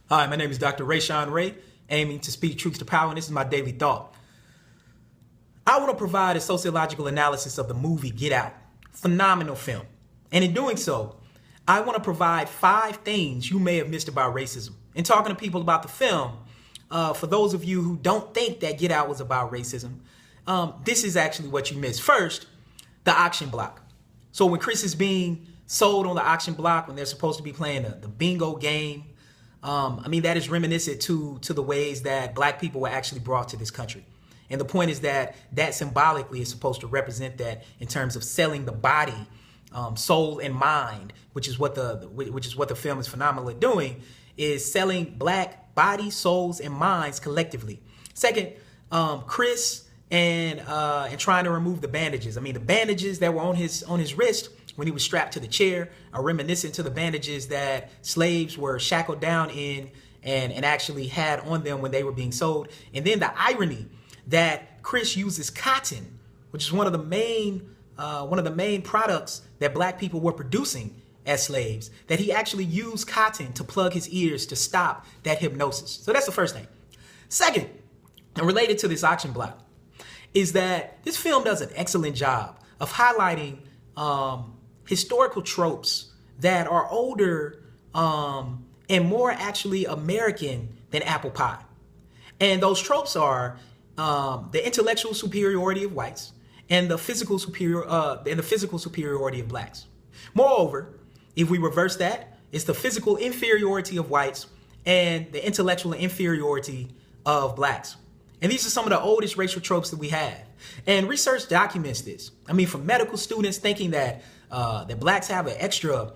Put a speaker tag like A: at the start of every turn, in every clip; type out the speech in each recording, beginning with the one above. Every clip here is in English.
A: Hi, my name is Dr. Rayshawn Ray, aiming to speak truth to power, and this is my daily thought. I want to provide a sociological analysis of the movie Get Out. Phenomenal film. And in doing so, I want to provide 5 things you may have missed about racism. In talking to people about the film, for those of you who don't think that Get Out was about racism, this is actually what you missed. First, the auction block. So when Chris is being sold on the auction block, when they're supposed to be playing the bingo game, that is reminiscent to the ways that black people were actually brought to this country. And the point is that symbolically is supposed to represent that in terms of selling the body, soul, and mind, which is what the film is phenomenal at doing, is selling black bodies, souls, and minds collectively. Second, Chris and trying to remove the bandages. The bandages that were on his wrist when he was strapped to the chair are reminiscent to the bandages that slaves were shackled down in and actually had on them when they were being sold. And then the irony that Chris uses cotton, which is one of the main products that black people were producing as slaves, that he actually used cotton to plug his ears to stop that hypnosis. So that's the first thing. Second, and related to this auction block, is that this film does an excellent job of highlighting historical tropes that are older and more actually American than apple pie. And those tropes are the intellectual superiority of whites and the physical superiority of blacks. Moreover, if we reverse that, it's the physical inferiority of whites and the intellectual inferiority of blacks. And these are some of the oldest racial tropes that we have. And research documents this. From medical students thinking that blacks have an extra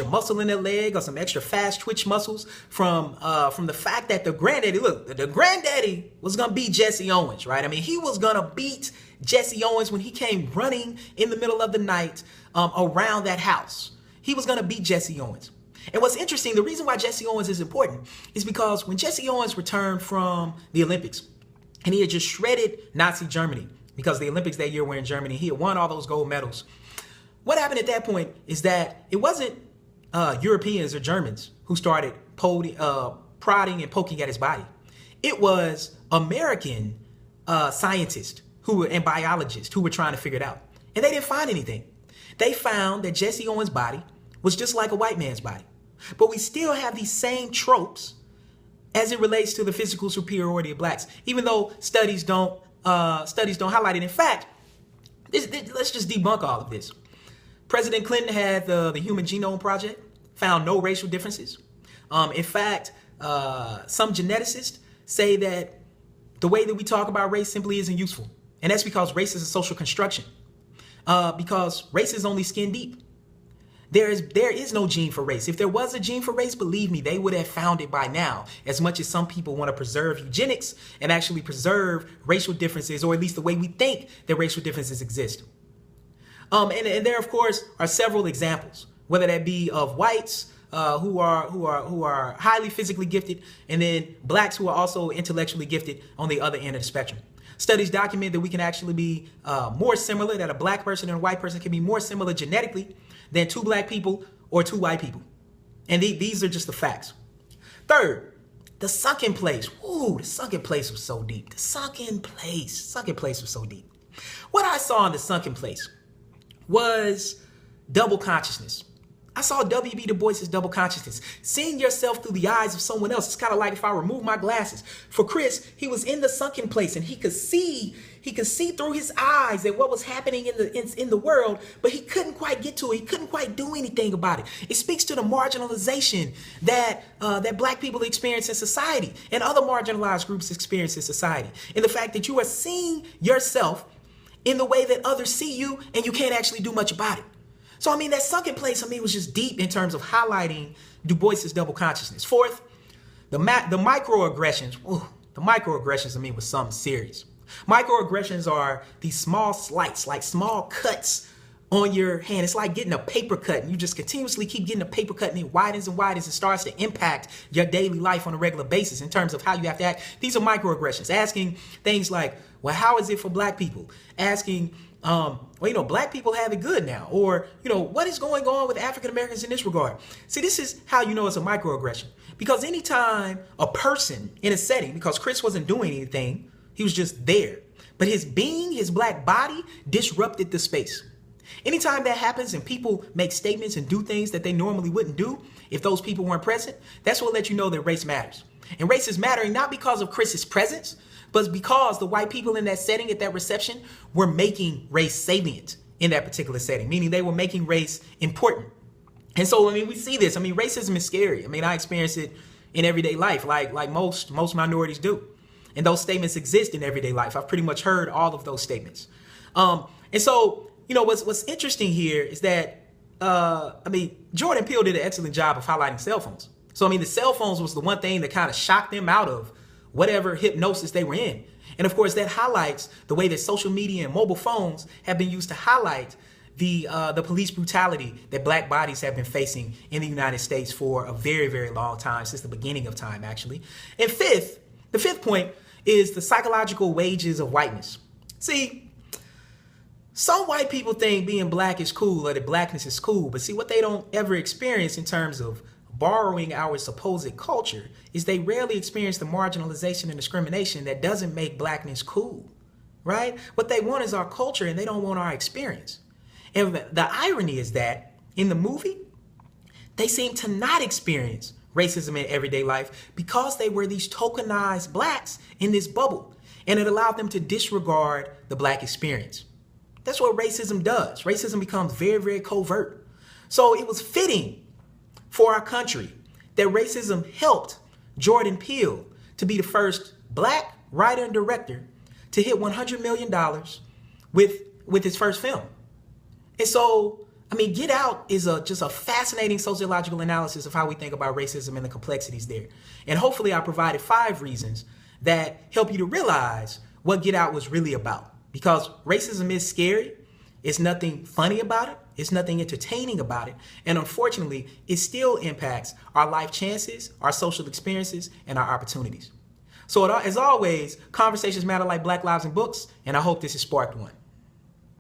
A: muscle in their leg or some extra fast twitch muscles from the fact that the granddaddy was gonna beat Jesse Owens, right? He was gonna beat Jesse Owens when he came running in the middle of the night around that house. He was gonna beat Jesse Owens. And what's interesting, the reason why Jesse Owens is important is because when Jesse Owens returned from the Olympics, and he had just shredded Nazi Germany, because the Olympics that year were in Germany, he had won all those gold medals. What happened at that point is that it wasn't Europeans or Germans who started prodding and poking at his body. It was American scientists and biologists who were trying to figure it out. And they didn't find anything. They found that Jesse Owens' body was just like a white man's body. But we still have these same tropes as it relates to the physical superiority of blacks, even though studies don't highlight it. In fact, let's just debunk all of this. President Clinton had the Human Genome Project, found no racial differences. In fact, some geneticists say that the way that we talk about race simply isn't useful. And that's because race is a social construction. Because race is only skin deep. There is no gene for race. If there was a gene for race, believe me, they would have found it by now. As much as some people want to preserve eugenics and actually preserve racial differences, or at least the way we think that racial differences exist. And there, of course, are several examples, whether that be of whites who are highly physically gifted, and then blacks who are also intellectually gifted on the other end of the spectrum. Studies document that we can actually be more similar, that a black person and a white person can be more similar genetically than 2 black people or 2 white people. And these are just the facts. Third, the sunken place. Ooh, the sunken place was so deep. The sunken place was so deep. What I saw in the sunken place was double consciousness. I saw W.B. Du Bois's double consciousness. Seeing yourself through the eyes of someone else. It's kind of like if I remove my glasses. For Chris, he was in the sunken place and he could see through his eyes at what was happening in the world, but he couldn't quite get to it. He couldn't quite do anything about it. It speaks to the marginalization that black people experience in society and other marginalized groups experience in society. And the fact that you are seeing yourself in the way that others see you and you can't actually do much about it. So, that sunken place, was just deep in terms of highlighting Du Bois's double consciousness. Fourth, the microaggressions. Ooh, the microaggressions, was something serious. Microaggressions are these small slights, like small cuts on your hand. It's like getting a paper cut, and you just continuously keep getting a paper cut, and it widens and widens and starts to impact your daily life on a regular basis in terms of how you have to act. These are microaggressions. Asking things like, well, how is it for black people? Asking black people have it good now, or, what is going on with African Americans in this regard? See, this is how you know it's a microaggression. Because anytime a person in a setting, because Chris wasn't doing anything, he was just there, but his being, his black body disrupted the space. Anytime that happens and people make statements and do things that they normally wouldn't do if those people weren't present, that's what lets you know that race matters. And race is mattering not because of Chris's presence, but because the white people in that setting, at that reception, were making race salient in that particular setting, meaning they were making race important. And so, we see this. Racism is scary. I experience it in everyday life, like most minorities do. And those statements exist in everyday life. I've pretty much heard all of those statements. And so, what's interesting here is that, Jordan Peele did an excellent job of highlighting cell phones. So, the cell phones was the one thing that kind of shocked them out of whatever hypnosis they were in. And of course, that highlights the way that social media and mobile phones have been used to highlight the police brutality that black bodies have been facing in the United States for a very, very long time, since the beginning of time, actually. And the fifth point is the psychological wages of whiteness. See, some white people think being black is cool, or that blackness is cool, but see, what they don't ever experience in terms of borrowing our supposed culture is they rarely experience the marginalization and discrimination that doesn't make blackness cool, right? What they want is our culture, and they don't want our experience. And the irony is that in the movie, they seem to not experience racism in everyday life because they were these tokenized blacks in this bubble, and it allowed them to disregard the black experience. That's what racism does. Racism becomes very, very covert. So it was fitting for our country that racism helped Jordan Peele to be the first black writer and director to hit $100 million with his first film. And so, Get Out is just a fascinating sociological analysis of how we think about racism and the complexities there. And hopefully I provided 5 reasons that help you to realize what Get Out was really about. Because racism is scary. It's nothing funny about it. It's nothing entertaining about it. And unfortunately, it still impacts our life chances, our social experiences, and our opportunities. So as always, conversations matter like Black Lives and Books, and I hope this has sparked one.